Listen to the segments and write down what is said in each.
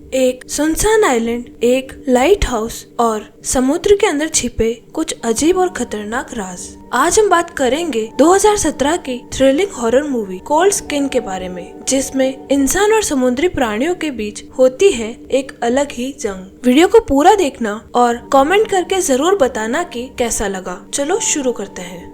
एक सुनसान आइलैंड, एक लाइट हाउस और समुद्र के अंदर छिपे कुछ अजीब और खतरनाक राज। आज हम बात करेंगे 2017 की thrilling horror movie cold skin के बारे में, जिसमें इंसान और समुद्री प्राणियों के बीच होती है एक अलग ही जंग। वीडियो को पूरा देखना और कमेंट करके जरूर बताना कि कैसा लगा। चलो शुरू करते हैं।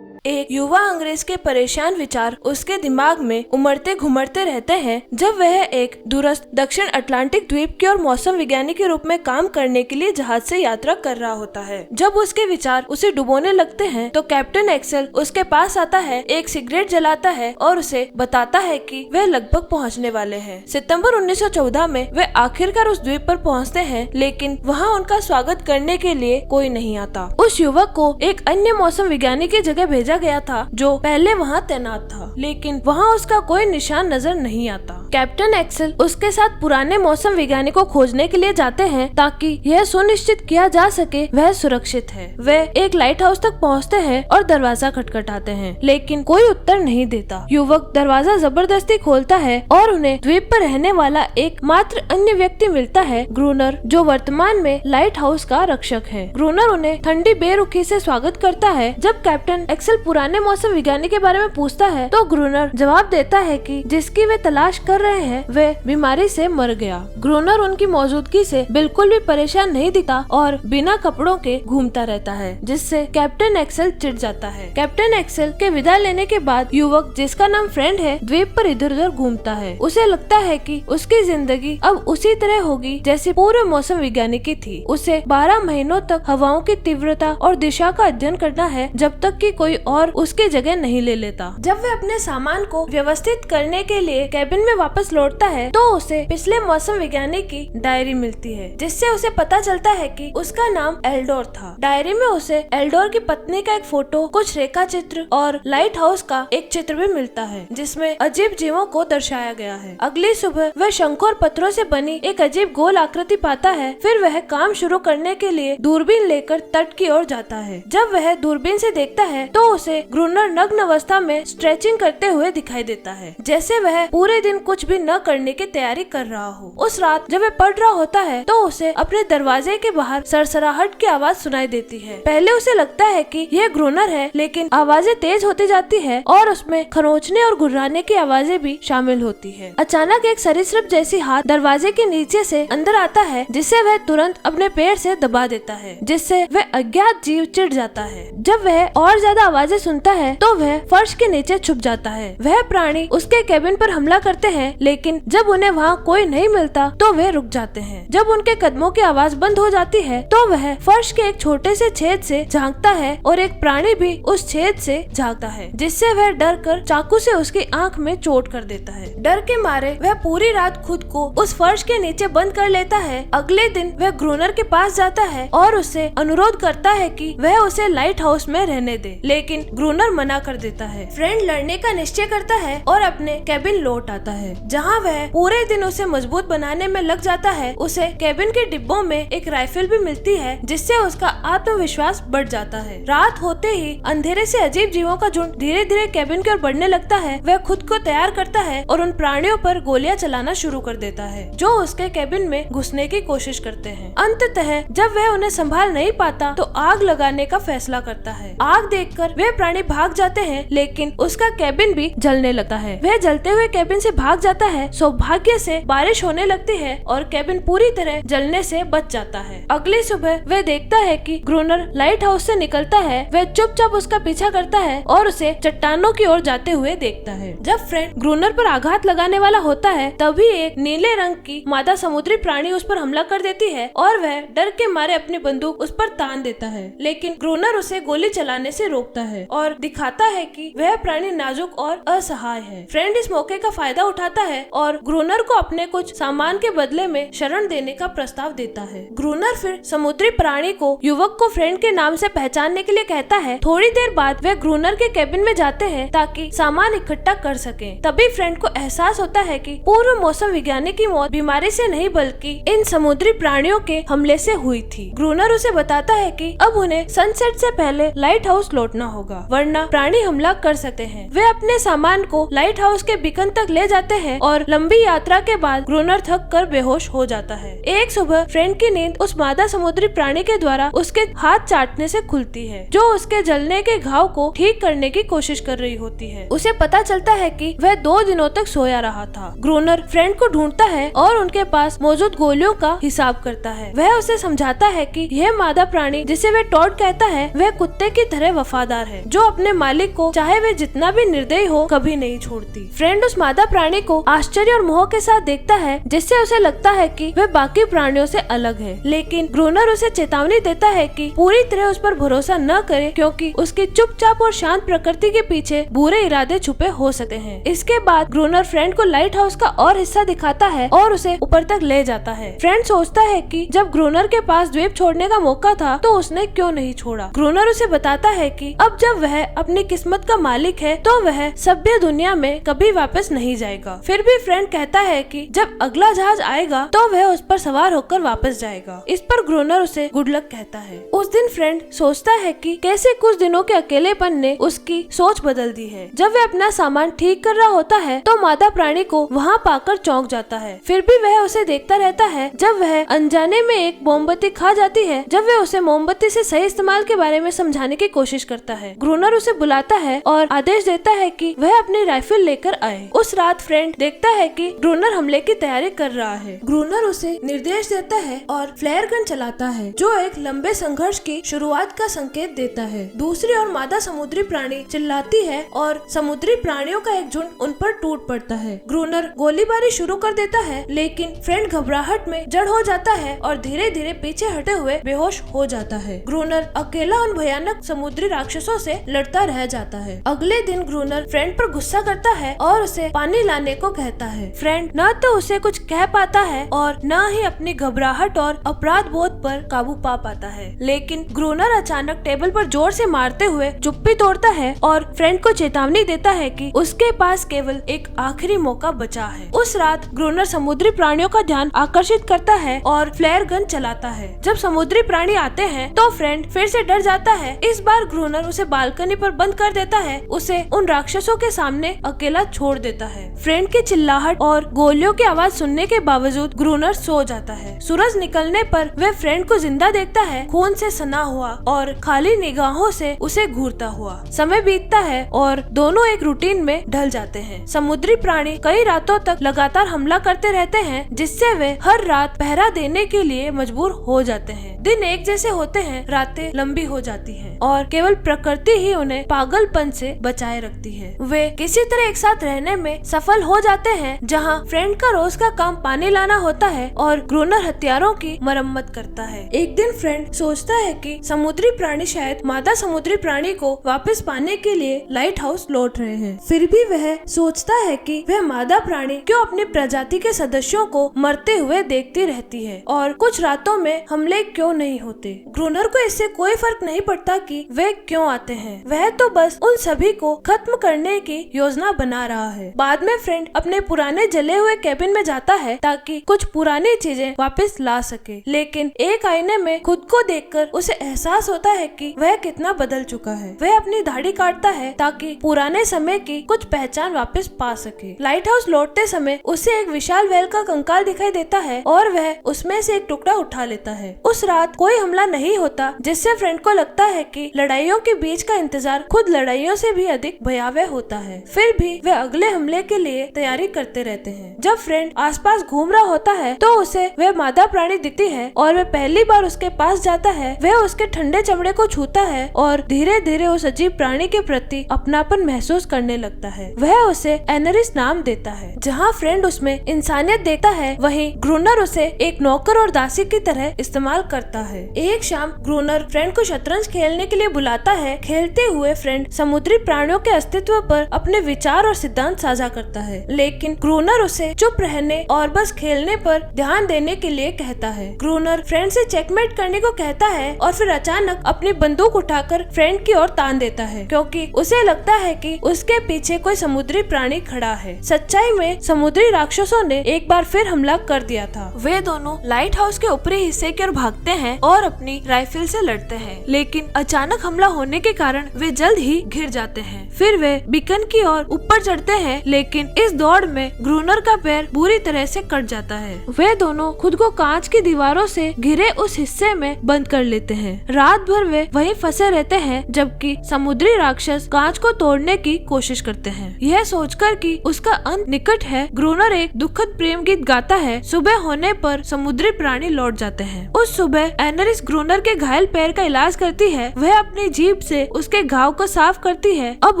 एक युवा अंग्रेज के परेशान विचार उसके दिमाग में उमड़ते घुमड़ते रहते हैं जब वह एक दूरस्थ दक्षिण अटलांटिक द्वीप की ओर मौसम विज्ञानी के रूप में काम करने के लिए जहाज से यात्रा कर रहा होता है। जब उसके विचार उसे डुबोने लगते हैं तो कैप्टन एक्सेल उसके पास आता है, एक सिगरेट जलाता है और उसे बताता है कि वे लगभग पहुंचने वाले हैं। सितंबर 1914 में वे आखिरकार उस द्वीप पर पहुंचते हैं, लेकिन वहां उनका स्वागत करने के लिए कोई नहीं आता। उस युवक को एक अन्य मौसम विज्ञानी की जगह भेजा गया था जो पहले वहां तैनात था, लेकिन वहां उसका कोई निशान नजर नहीं आता। कैप्टन एक्सेल उसके साथ पुराने मौसम विज्ञानी को खोजने के लिए जाते हैं ताकि यह सुनिश्चित किया जा सके वह सुरक्षित है। वे एक लाइट हाउस तक पहुंचते हैं और दरवाजा खटखटाते हैं, लेकिन कोई उत्तर नहीं देता। युवक दरवाजा जबरदस्ती खोलता है और उन्हें द्वीप पर रहने वाला एक मात्र अन्य व्यक्ति मिलता है, ग्रूनर, जो वर्तमान में लाइट हाउस का रक्षक है। ग्रूनर उन्हें ठंडी बेरुखी से स्वागत करता है। जब कैप्टन एक्सेल पुराने मौसम विज्ञानी के बारे में पूछता है तो ग्रूनर जवाब देता है कि जिसकी वे तलाश कर रहे हैं वे बीमारी से मर गया। ग्रूनर उनकी मौजूदगी से बिल्कुल भी परेशान नहीं दिखता और बिना कपड़ों के घूमता रहता है, जिससे कैप्टन एक्सेल चिढ़ जाता है। कैप्टन एक्सेल के विदा लेने के बाद युवक, जिसका नाम फ्रेंड है, द्वीप पर इधर उधर घूमता है। उसे लगता है कि उसकी जिंदगी अब उसी तरह होगी जैसी पूर्व मौसम विज्ञानी की थी। उसे 12 महीनों तक हवाओं की तीव्रता और दिशा का अध्ययन करना है जब तक कि कोई और उसकी जगह नहीं ले लेता। जब वह अपने सामान को व्यवस्थित करने के लिए कैबिन में वापस लौटता है तो उसे पिछले मौसम विज्ञानी की डायरी मिलती है, जिससे उसे पता चलता है कि उसका नाम एल्डोर था। डायरी में उसे एल्डोर की पत्नी का एक फोटो, कुछ रेखा चित्र और लाइट हाउस का एक चित्र भी मिलता है, जिसमें अजीब जीवों को दर्शाया गया है। अगली सुबह वह शंख और पत्थरों से बनी एक अजीब गोल आकृति पाता है। फिर वह काम शुरू करने के लिए दूरबीन लेकर तट की ओर जाता है। जब वह दूरबीन से देखता है तो उसे ग्रूनर नग्न अवस्था में स्ट्रेचिंग करते हुए दिखाई देता है, जैसे वह पूरे दिन कुछ भी न करने की तैयारी कर रहा हो। उस रात जब वह पढ़ रहा होता है तो उसे अपने दरवाजे के बाहर सरसराहट की आवाज सुनाई देती है। पहले उसे लगता है कि यह ग्रूनर है, लेकिन आवाजें तेज होती जाती है और उसमें खरोंचने और गुर्राने की आवाजें भी शामिल होती है। अचानक एक सरीसृप जैसी हाथ दरवाजे के नीचे से अंदर आता है, जिसे वह तुरंत अपने पैर से दबा देता है, जिससे वह अज्ञात जीव चिढ़ जाता है। जब वह और ज्यादा आवाजें सुनता है तो वह फर्श के नीचे छुप जाता है। वह प्राणी उसके कैबिन पर हमला करते हैं, लेकिन जब उन्हें वहाँ कोई नहीं मिलता तो वे रुक जाते हैं। जब उनके कदमों की आवाज बंद हो जाती है तो वह फर्श के एक छोटे से छेद से झांकता है और एक प्राणी भी उस छेद से झांकता है, जिससे वह डर कर चाकू से उसकी आंख में चोट कर देता है। डर के मारे वह पूरी रात खुद को उस फर्श के नीचे बंद कर लेता है। अगले दिन वह ग्रूनर के पास जाता है और उससे अनुरोध करता है कि वह उसे लाइट हाउस में रहने दे, लेकिन ग्रूनर मना कर देता है। फ्रेंड लड़ने का निश्चय करता है और अपने कैबिन लौट आता है, जहां वह पूरे दिन उसे मजबूत बनाने में लग जाता है। उसे कैबिन के डिब्बों में एक राइफल भी मिलती है, जिससे उसका आत्मविश्वास बढ़ जाता है। रात होते ही अंधेरे से अजीब जीवों का झुंड धीरे धीरे कैबिन की ओर बढ़ने लगता है। वह खुद को तैयार करता है और उन प्राणियों पर गोलियां चलाना शुरू कर देता है जो उसके कैबिन में घुसने की कोशिश करते हैं। अंततः जब वह उन्हें संभाल नहीं पाता तो आग लगाने का फैसला करता है। आग देखकर वे प्राणी भाग जाते हैं, लेकिन उसका कैबिन भी जलने लगता है। वह जलते हुए कैबिन से भाग जाता है। सौभाग्य से बारिश होने लगती है और कैबिन पूरी तरह जलने से बच जाता है। अगली सुबह वह देखता है कि ग्रूनर लाइट हाउस से निकलता है। वह चुपचाप उसका पीछा करता है और उसे चट्टानों की ओर जाते हुए देखता है। जब फ्रेंड ग्रूनर पर आघात लगाने वाला होता है तभी एक नीले रंग की मादा समुद्री प्राणी उस पर हमला कर देती है और वह डर के मारे अपनी बंदूक उस पर तान देता है, लेकिन ग्रूनर उसे गोली चलाने से रोकता है और दिखाता है कि वह प्राणी नाजुक और असहाय है। फ्रेंड इस मौके का फायदा उठाता है और ग्रूनर को अपने कुछ सामान के बदले में शरण देने का प्रस्ताव देता है। ग्रूनर फिर समुद्री प्राणी को युवक को फ्रेंड के नाम से पहचानने के लिए कहता है। थोड़ी देर बाद वे ग्रूनर के कैबिन में जाते हैं ताकि सामान इकट्ठा कर सकें। तभी फ्रेंड को एहसास होता है कि पूर्व मौसम विज्ञानी की मौत बीमारी से नहीं बल्कि इन समुद्री प्राणियों के हमले से हुई थी। ग्रूनर उसे बताता है कि अब उन्हें सनसेट से पहले लाइट हाउस लौटना होगा, वरना प्राणी हमला कर सकते हैं। वे अपने सामान को लाइट हाउस के बीकन तक ले जाते हैं और लंबी यात्रा के बाद ग्रोनर थक कर बेहोश हो जाता है। एक सुबह फ्रेंड की नींद उस मादा समुद्री प्राणी के द्वारा उसके हाथ चाटने से खुलती है, जो उसके जलने के घाव को ठीक करने की कोशिश कर रही होती है। उसे पता चलता है कि वह 2 दिनों तक सोया रहा था। ग्रोनर फ्रेंड को ढूंढता है और उनके पास मौजूद गोलियों का हिसाब करता है। वह उसे समझाता है कि यह मादा प्राणी, जिसे वह टॉड कहता है, वह कुत्ते की तरह वफादार है, जो अपने मालिक को चाहे वे जितना भी निर्दयी हो कभी नहीं छोड़ती। फ्रेंड उस मादा प्राणी को आश्चर्य और मोह के साथ देखता है, जिससे उसे लगता है कि वह बाकी प्राणियों से अलग है। लेकिन ग्रोनर उसे चेतावनी देता है कि पूरी तरह उस पर भरोसा न करे, क्योंकि उसकी चुपचाप और शांत प्रकृति के पीछे बुरे इरादे छुपे हो सकते हैं। इसके बाद ग्रोनर फ्रेंड को लाइट हाउस का और हिस्सा दिखाता है और उसे ऊपर तक ले जाता है। फ्रेंड सोचता है कि जब ग्रोनर के पास द्वीप छोड़ने का मौका था तो उसने क्यों नहीं छोड़ा। ग्रोनर उसे बताता है कि अब जब वह अपनी किस्मत का मालिक है तो वह सभ्य दुनिया में कभी वापस नहीं जाएगा। फिर भी फ्रेंड कहता है कि जब अगला जहाज आएगा तो वह उस पर सवार होकर वापस जाएगा। इस पर ग्रोनर उसे गुड लक कहता है। उस दिन फ्रेंड सोचता है कि कैसे कुछ दिनों के अकेलेपन ने उसकी सोच बदल दी है। जब वह अपना सामान ठीक कर रहा होता है तो मादा प्राणी को वहाँ पाकर चौंक जाता है। फिर भी वह उसे देखता रहता है। जब वह अनजाने में एक मोमबत्ती खा जाती है, जब वह उसे मोमबत्ती से सही इस्तेमाल के बारे में समझाने की कोशिश करता है। ग्रोनर उसे बुलाता है और आदेश देता है कि वह अपनी राइफल लेकर आए। उस रात फ्रेंड देखता है कि ग्रोनर हमले की तैयारी कर रहा है। ग्रोनर उसे निर्देश देता है और फ्लेयर गन चलाता है, जो एक लंबे संघर्ष की शुरुआत का संकेत देता है। दूसरी ओर मादा समुद्री प्राणी चिल्लाती है और समुद्री प्राणियों का एक झुंड उन पर टूट पड़ता है। ग्रोनर गोलीबारी शुरू कर देता है, लेकिन फ्रेंड घबराहट में जड़ हो जाता है और धीरे धीरे पीछे हटे हुए बेहोश हो जाता है। ग्रोनर अकेला उन भयानक समुद्री राक्षसों से लड़ता रह जाता है। अगले दिन ग्रोनर फ्रेंड पर गुस्सा करता है और उसे पानी लाने को कहता है। फ्रेंड न तो उसे कुछ कह पाता है और न ही अपनी घबराहट और अपराध बोध पर काबू पा पाता है। लेकिन ग्रोनर अचानक टेबल पर जोर से मारते हुए चुप्पी तोड़ता है और फ्रेंड को चेतावनी देता है कि उसके पास केवल एक आखिरी मौका बचा है। उस रात ग्रोनर समुद्री प्राणियों का ध्यान आकर्षित करता है और फ्लेयर गन चलाता है। जब समुद्री प्राणी आते हैं तो फ्रेंड फिर से डर जाता है। इस बार ग्रोनर उसे बालकनी पर बंद कर देता है, उसे उन राक्षसों के सामने अकेला छोड़ देता है। फ्रेंड की चिल्लाहट और गोलियों की आवाज सुनने के बावजूद ग्रोनर सो जाता है। सूरज निकलने पर वह फ्रेंड को जिंदा देखता है, खून से सना हुआ और खाली निगाहों से उसे घूरता हुआ। समय बीतता है और दोनों एक रूटीन में ढल जाते हैं। समुद्री प्राणी कई रातों तक लगातार हमला करते रहते हैं, जिससे वे हर रात पहरा देने के लिए मजबूर हो जाते हैं। दिन एक जैसे होते हैं, रातें लंबी हो जाती हैं और केवल प्रकृति ही उन्हें पागलपन से बचाए रखती है। वे किसी तरह एक साथ रहने में सफल हो जाते हैं, जहाँ फ्रेंड का रोज का काम पानी लाना होता है और ग्रोनर हथियारों की मरम्मत करता है। एक दिन फ्रेंड सोचता है कि समुद्री प्राणी शायद मादा समुद्री प्राणी को वापस पाने के लिए लाइट हाउस लौट रहे हैं। फिर भी वह सोचता है कि वह मादा प्राणी क्यों अपनी प्रजाति के सदस्यों को मरते हुए देखती रहती है और कुछ रातों में हमले क्यों नहीं होते। ग्रोनर को इससे कोई फर्क नहीं पड़ता कि वे क्यों आते हैं, वह तो बस उन सभी को खत्म करने की योजना बना रहा है। बाद में फ्रेंड अपने पुराने जले हुए कैबिन में जाता है ताकि कुछ पुरानी चीजें वापस ला सके, लेकिन एक आईने में खुद को देखकर उसे एहसास होता है कि वह कितना बदल चुका है। वह अपनी दाढ़ी काटता है ताकि पुराने समय की कुछ पहचान वापस पा सके। लाइट हाउस लौटते समय उसे एक विशाल व्हेल का कंकाल दिखाई देता है और वह उसमें से एक टुकड़ा उठा लेता है। उस रात कोई हमला नहीं होता, जिससे फ्रेंड को लगता है कि लड़ाइयों के बीच का इंतजार खुद लड़ाइयों से भी अधिक भयावह होता है। फिर भी वे अगले हमले के लिए तैयारी करते रहते हैं। जब फ्रेंड आसपास घूम रहा होता है तो उसे वह मादा प्राणी दिखती है और वह पहली बार उसके पास जाता है। वह उसके ठंडे चमड़े को छूता है और धीरे धीरे उस अजीब प्राणी के प्रति अपनापन महसूस करने लगता है। वह उसे एनरिस नाम देता है। जहाँ फ्रेंड उसमें इंसानियत देखता है, वहीं ग्रोनर उसे एक नौकर और दासी की तरह इस्तेमाल करता है। एक शाम ग्रोनर फ्रेंड को शतरंज खेलने के लिए बुलाता है। खेलते हुए फ्रेंड समुद्री प्राणियों के अस्तित्व पर अपने विचार और सिद्धांत साझा करता है, लेकिन ग्रोनर उसे चुप रहने और बस खेलने पर ध्यान देने के लिए कहता है। ग्रोनर फ्रेंड से चेकमेट करने को कहता है और फिर अचानक अपनी बंदूक उठाकर फ्रेंड की ओर तान देता है, क्योंकि उसे लगता है कि उसके पीछे कोई समुद्री प्राणी खड़ा है। सच्चाई में समुद्री राक्षसों ने एक बार फिर हमला कर दिया था। वे दोनों लाइट हाउस के ऊपरी हिस्से की ओर भागते हैं और अपनी राइफल से लड़ते हैं, लेकिन अचानक हमला होने के कारण वे जल्द ही घिर जाते हैं। फिर वे बीकन की ओर ऊपर चढ़ते हैं, लेकिन इस इस दौड़ में ग्रूनर का पैर बुरी तरह से कट जाता है। वे दोनों खुद को कांच की दीवारों से घिरे उस हिस्से में बंद कर लेते हैं। रात भर वे वहीं फंसे रहते हैं जबकि समुद्री राक्षस कांच को तोड़ने की कोशिश करते हैं। यह सोचकर कि उसका अंत निकट है, ग्रूनर एक दुखद प्रेम गीत गाता है। सुबह होने पर समुद्री प्राणी लौट जाते हैं। उस सुबह एनेरिस ग्रूनर के घायल पैर का इलाज करती है। वह अपनी जीभ से उसके घाव को साफ करती है। अब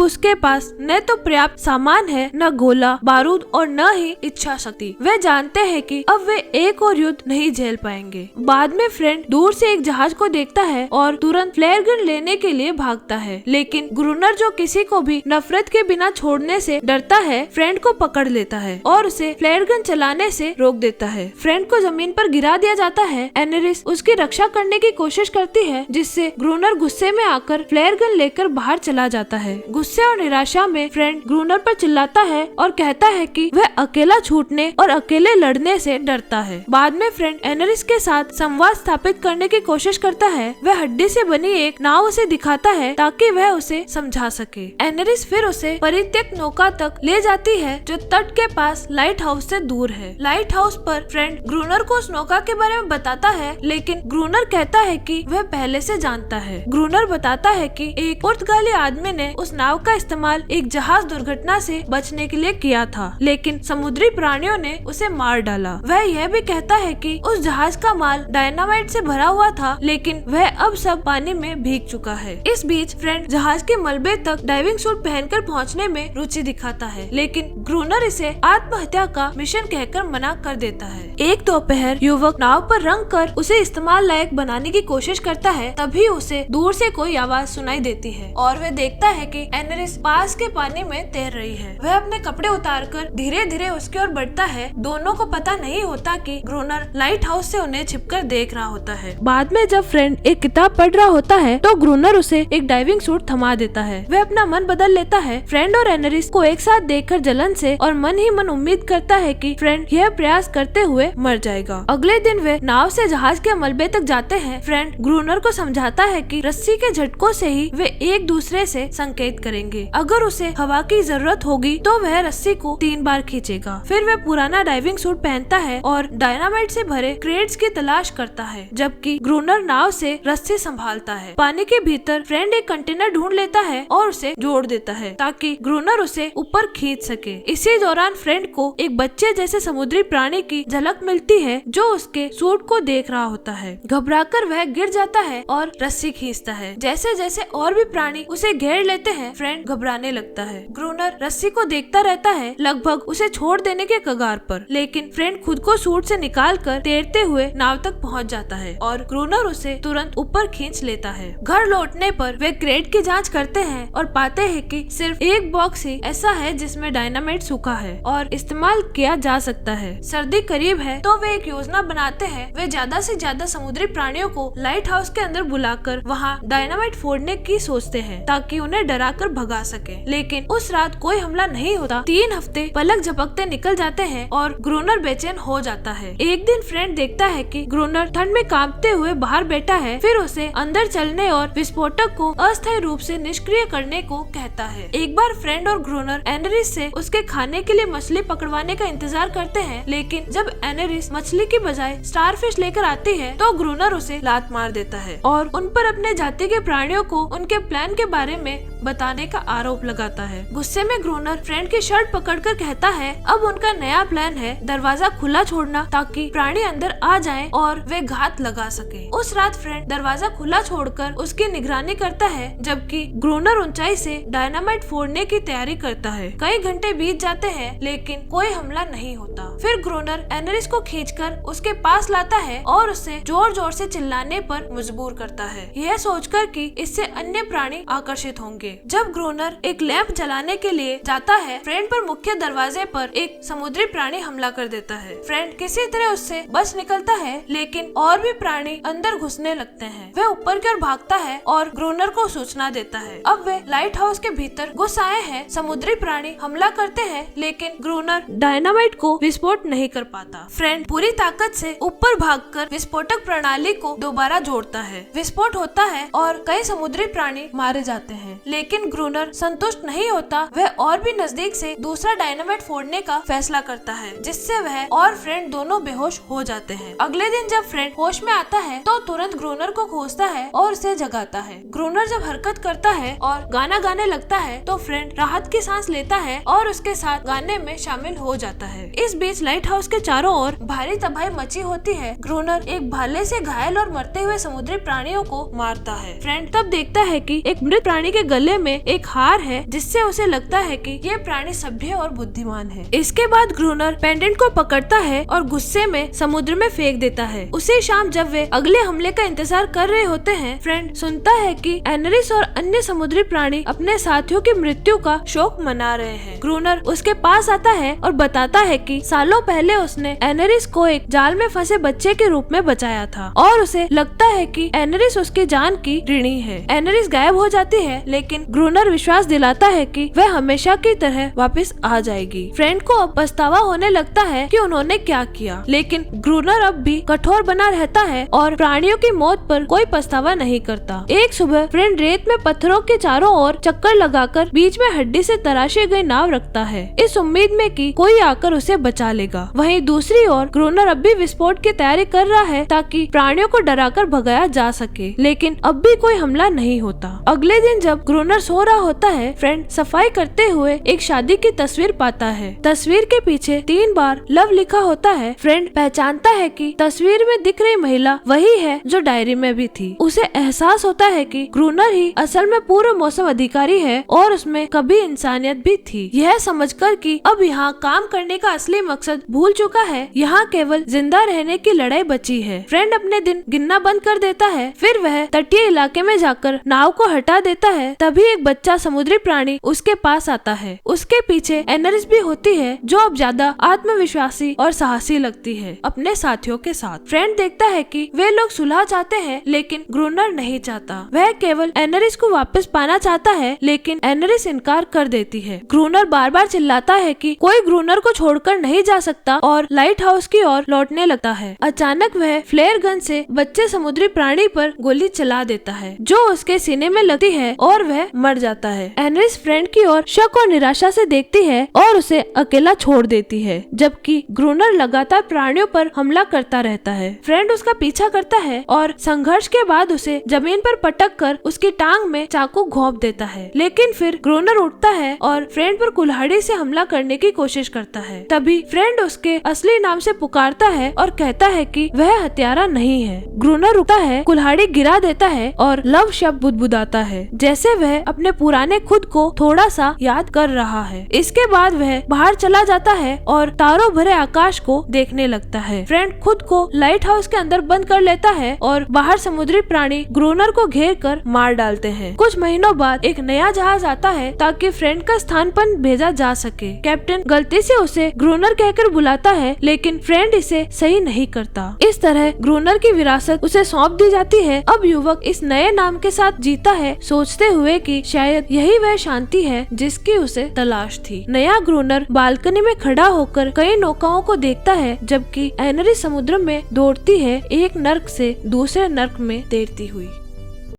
उसके पास न तो पर्याप्त सामान है, न गोला बारूद और न ही इच्छा शक्ति। वे जानते हैं कि अब वे एक और युद्ध नहीं झेल पाएंगे। बाद में फ्रेंड दूर से एक जहाज को देखता है और तुरंत फ्लेयर गन लेने के लिए भागता है, लेकिन ग्रूनर जो किसी को भी नफरत के बिना छोड़ने से डरता है, फ्रेंड को पकड़ लेता है और उसे फ्लेयर गन चलाने से रोक देता है। फ्रेंड को जमीन पर गिरा दिया जाता है। एनेरिस उसकी रक्षा करने की कोशिश करती है, जिससे ग्रूनर गुस्से में आकर फ्लेयर गन लेकर बाहर चला जाता है। गुस्से और निराशा में फ्रेंड ग्रूनर पर चिल्लाता है और कहता है कि वह अकेला छूटने और अकेले लड़ने से डरता है। बाद में फ्रेंड एनेरिस के साथ संवाद स्थापित करने की कोशिश करता है। वह हड्डी से बनी एक नाव उसे दिखाता है ताकि वह उसे समझा सके। एनेरिस फिर उसे परित्यक्त नौका तक ले जाती है जो तट के पास लाइट हाउस से दूर है। लाइट हाउस पर फ्रेंड ग्रूनर को उस नौका के बारे में बताता है, लेकिन ग्रूनर कहता है कि वह पहले से जानता है। ग्रूनर बताता है कि एक पुर्तगाली आदमी ने उस नाव का इस्तेमाल एक जहाज दुर्घटना से बचने के लिए किया था, लेकिन समुद्री प्राणियों ने उसे मार डाला। वह यह भी कहता है कि उस जहाज का माल डायनामाइट से भरा हुआ था, लेकिन वह अब सब पानी में भीग चुका है। इस बीच फ्रेंड जहाज के मलबे तक डाइविंग सूट पहनकर पहुंचने में रुचि दिखाता है, लेकिन ग्रूनर इसे आत्महत्या का मिशन कहकर मना कर देता है। एक दोपहर युवक नाव पर रंग कर उसे इस्तेमाल लायक बनाने की कोशिश करता है। तभी उसे दूर से कोई आवाज सुनाई देती है और वह देखता है कि एनेरिस पास के पानी में तैर रही है। वह अपने कपड़े उतारकर धीरे धीरे उसकी ओर बढ़ता है। दोनों को पता नहीं होता कि ग्रूनर लाइट हाउस से उन्हें छिपकर देख रहा होता है। बाद में जब फ्रेंड एक किताब पढ़ रहा होता है तो ग्रूनर उसे एक डाइविंग सूट थमा देता है। वह अपना मन बदल लेता है। फ्रेंड और एनेरिस को एक साथ देखकर जलन से और मन ही मन उम्मीद करता है कि फ्रेंड यह प्रयास करते हुए मर जाएगा। अगले दिन वे नाव से जहाज के मलबे तक जाते हैं। फ्रेंड ग्रूनर को समझाता है कि रस्सी के झटकों से ही वे एक दूसरे से संकेत करेंगे। अगर उसे हवा की जरूरत होगी तो वह रस्सी को 3 बार खींचेगा। फिर वह पुराना डाइविंग सूट पहनता है और डायनामाइट से भरे क्रेट्स की तलाश करता है, जबकि ग्रूनर नाव से रस्सी संभालता है। पानी के भीतर फ्रेंड एक कंटेनर ढूंढ लेता है और उसे जोड़ देता है ताकि ग्रूनर उसे ऊपर खींच सके। इसी दौरान फ्रेंड को एक बच्चे जैसे समुद्री प्राणी की झलक मिलती है जो उसके सूट को देख रहा होता है। घबराकर वह गिर जाता है और रस्सी खींचता है। जैसे जैसे और भी प्राणी उसे घेर लेते हैं, फ्रेंड घबराने लगता है। ग्रूनर रस्सी को देखता रहता है, लगभग उसे छोड़ देने के कगार पर, लेकिन फ्रेंड खुद को सूट से निकालकर तैरते हुए नाव तक पहुंच जाता है और ग्रूनर उसे तुरंत ऊपर खींच लेता है। घर लौटने पर वे क्रेट की जांच करते हैं और पाते हैं कि सिर्फ एक बॉक्स ही ऐसा है जिसमें डायनामाइट सूखा है और इस्तेमाल किया जा सकता है। सर्दी करीब है तो वे एक योजना बनाते हैं। वे ज्यादा से ज्यादा समुद्री प्राणियों को लाइट हाउस के अंदर बुलाकर वहाँ डायनामाइट फोड़ने की सोचते हैं ताकि उन्हें डराकर भगा सके, लेकिन उस रात कोई हमला नहीं होता। 3 हफ्ते पलक झपकते निकल जाते हैं और ग्रूनर बेचैन हो जाता है। एक दिन फ्रेंड देखता है कि ग्रूनर ठंड में कांपते हुए बाहर बैठा है। फिर उसे अंदर चलने और विस्फोटक को अस्थायी रूप से निष्क्रिय करने को कहता है। एक बार फ्रेंड और ग्रूनर एनेरिस से उसके खाने के लिए मछली पकड़वाने का इंतजार करते हैं, लेकिन जब एनेरिस मछली की बजाय स्टारफिश लेकर आती है तो ग्रूनर उसे लात मार देता है और उन पर अपने जाति के प्राणियों को उनके प्लान के बारे में बताने का आरोप लगाता है। गुस्से में ग्रूनर फ्रेंड की शर्ट पकड़कर कहता है अब उनका नया प्लान है दरवाजा खुला छोड़ना ताकि प्राणी अंदर आ जाएं और वे घात लगा सके। उस रात फ्रेंड दरवाजा खुला छोड़कर उसकी निगरानी करता है, जबकि ग्रूनर ऊंचाई से डायनामाइट फोड़ने की तैयारी करता है। कई घंटे बीत जाते हैं लेकिन कोई हमला नहीं होता। फिर ग्रूनर एनेरिस को खींचकर उसके पास लाता है और उसे जोर जोर से चिल्लाने पर मजबूर करता है, यह सोचकर कि इससे अन्य प्राणी आकर्षित होंगे। जब ग्रूनर एक लैंप जलाने के लिए जाता है, फ्रेंड पर मुख्य दरवाजे पर एक समुद्री प्राणी हमला कर देता है। फ्रेंड किसी तरह उससे बच निकलता है, लेकिन और भी प्राणी अंदर घुसने लगते हैं। वह ऊपर की ओर भागता है और ग्रूनर को सूचना देता है। अब वे लाइट हाउस के भीतर घुस आए हैं। समुद्री प्राणी हमला करते हैं, लेकिन ग्रूनर डायनामाइट को विस्फोट नहीं कर पाता। फ्रेंड पूरी ताकत से ऊपर भागकर विस्फोटक प्रणाली को दोबारा जोड़ता है। विस्फोट होता है और कई समुद्री प्राणी मारे जाते हैं, लेकिन ग्रूनर संतुष्ट नहीं होता। वह और भी नजदीक से दूसरे दूसरा डायनामाइट फोड़ने का फैसला करता है, जिससे वह और फ्रेंड दोनों बेहोश हो जाते हैं। अगले दिन जब फ्रेंड होश में आता है तो तुरंत ग्रोनर को खोजता है और उसे जगाता है। ग्रोनर जब हरकत करता है और गाना गाने लगता है तो फ्रेंड राहत की सांस लेता है और उसके साथ गाने में शामिल हो जाता है। इस बीच लाइट हाउस के चारों ओर भारी तबाही मची होती है। ग्रोनर एक भाले से घायल और मरते हुए समुद्री प्राणियों को मारता है। फ्रेंड तब देखता है कि एक मृत प्राणी के गले में एक हार है, जिससे उसे लगता है कि ये प्राणी सभ्य और बुद्धिमान है। इसके बाद ग्रोनर पेंडेंट को पकड़ता है और गुस्से में समुद्र में फेंक देता है। उसी शाम जब वे अगले हमले का इंतजार कर रहे होते हैं, फ्रेंड सुनता है कि एनरिस और अन्य समुद्री प्राणी अपने साथियों की मृत्यु का शोक मना रहे हैं। ग्रोनर उसके पास आता है और बताता है कि सालों पहले उसने एनरिस को एक जाल में फंसे बच्चे के रूप में बचाया था और उसे लगता है कि एनरिस उसकी जान की ऋणी है। एनरिस गायब हो जाती है, लेकिन ग्रोनर विश्वास दिलाता है कि वह हमेशा की तरह वापस आ जाएगी। फ्रेंड को अब पछतावा होने लगता है कि उन्होंने क्या किया, लेकिन ग्रोनर अब भी कठोर बना रहता है और प्राणियों की मौत पर कोई पछतावा नहीं करता। एक सुबह फ्रेंड रेत में पत्थरों के चारों ओर चक्कर लगाकर बीच में हड्डी से तराशी गई नाव रखता है, इस उम्मीद में कि कोई आकर उसे बचा लेगा। वहीं दूसरी ओर ग्रोनर अब भी विस्फोट की तैयारी कर रहा है ताकि प्राणियों को डराकर भगाया जा सके, लेकिन अब भी कोई हमला नहीं होता। अगले दिन जब ग्रोनर सो रहा होता है, फ्रेंड सफाई करते हुए एक शादी की तस्वीर पाता है। तस्वीर के पीछे 3 बार लव लिखा होता है। फ्रेंड पहचानता है कि तस्वीर में दिख रही महिला वही है जो डायरी में भी थी। उसे एहसास होता है कि ग्रोनर ही असल में पूर्व मौसम अधिकारी है और उसमें कभी इंसानियत भी थी। यह समझकर कि अब यहाँ काम करने का असली मकसद भूल चुका है, यहाँ केवल जिंदा रहने की लड़ाई बची है। फ्रेंड अपने दिन गिनना बंद कर देता है। फिर वह तटीय इलाके में जाकर नाव को हटा देता है। तभी एक बच्चा समुद्री प्राणी उसके पास आता है। उसके पीछे एनरिस भी होती है, जो अब ज्यादा आत्मविश्वासी और साहसी लगती है अपने साथियों के साथ। फ्रेंड देखता है कि वे लोग सुलह चाहते हैं, लेकिन ग्रोनर नहीं चाहता। वह केवल एनरिस को वापस पाना चाहता है, लेकिन एनरिस इनकार कर देती है। ग्रोनर बार बार चिल्लाता है कि कोई ग्रोनर को छोड़कर नहीं जा सकता और लाइट हाउस की ओर लौटने लगता है। अचानक वह फ्लेयर गन से बच्चे समुद्री प्राणी पर गोली चला देता है, जो उसके सीने में लगती है और वह मर जाता है। एनरिस फ्रेंड की ओर शक और निराशा से देखती है और उसे अकेला छोड़ देती है, जबकि ग्रोनर लगातार प्राणियों पर हमला करता रहता है। फ्रेंड उसका पीछा करता है और संघर्ष के बाद उसे जमीन पर पटक कर उसकी टांग में चाकू घोंप देता है, लेकिन फिर ग्रोनर उठता है और फ्रेंड पर कुल्हाड़ी से हमला करने की कोशिश करता है। तभी फ्रेंड उसके असली नाम से पुकारता है और कहता है कि वह हत्यारा नहीं है। ग्रोनर रुकता है, कुल्हाड़ी गिरा देता है और लव शब्द बुदबुदाता है, जैसे वह अपने पुराने खुद को थोड़ा सा याद कर रहा है। इसके बाद वह बाहर चला जाता है और तारों भरे आकाश को देखने लगता है। फ्रेंड खुद को लाइट हाउस के अंदर बंद कर लेता है और बाहर समुद्री प्राणी ग्रोनर को घेर कर मार डालते हैं। कुछ महीनों बाद एक नया जहाज आता है ताकि फ्रेंड का स्थानापन्न भेजा जा सके। कैप्टन गलती से उसे ग्रोनर कहकर बुलाता है, लेकिन फ्रेंड इसे सही नहीं करता। इस तरह ग्रोनर की विरासत उसे सौंप दी जाती है। अब युवक इस नए नाम के साथ जीता है, सोचते हुए कि शायद यही वह शांति है जिसकी उसे तलाश थी। नया ग्रोनर बालकनी में खड़ा होकर कई नौकाओं को देखता है, जबकि एनरिस समुद्र में दौड़ती है, एक नर्क से दूसरे नर्क में तैरती हुई।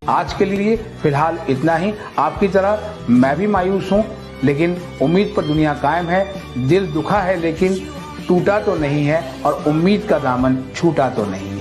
आज के लिए फिलहाल इतना ही। आपकी तरह मैं भी मायूस हूँ, लेकिन उम्मीद पर दुनिया कायम है। दिल दुखा है, लेकिन टूटा तो नहीं है और उम्मीद का दामन छूटा तो नहीं।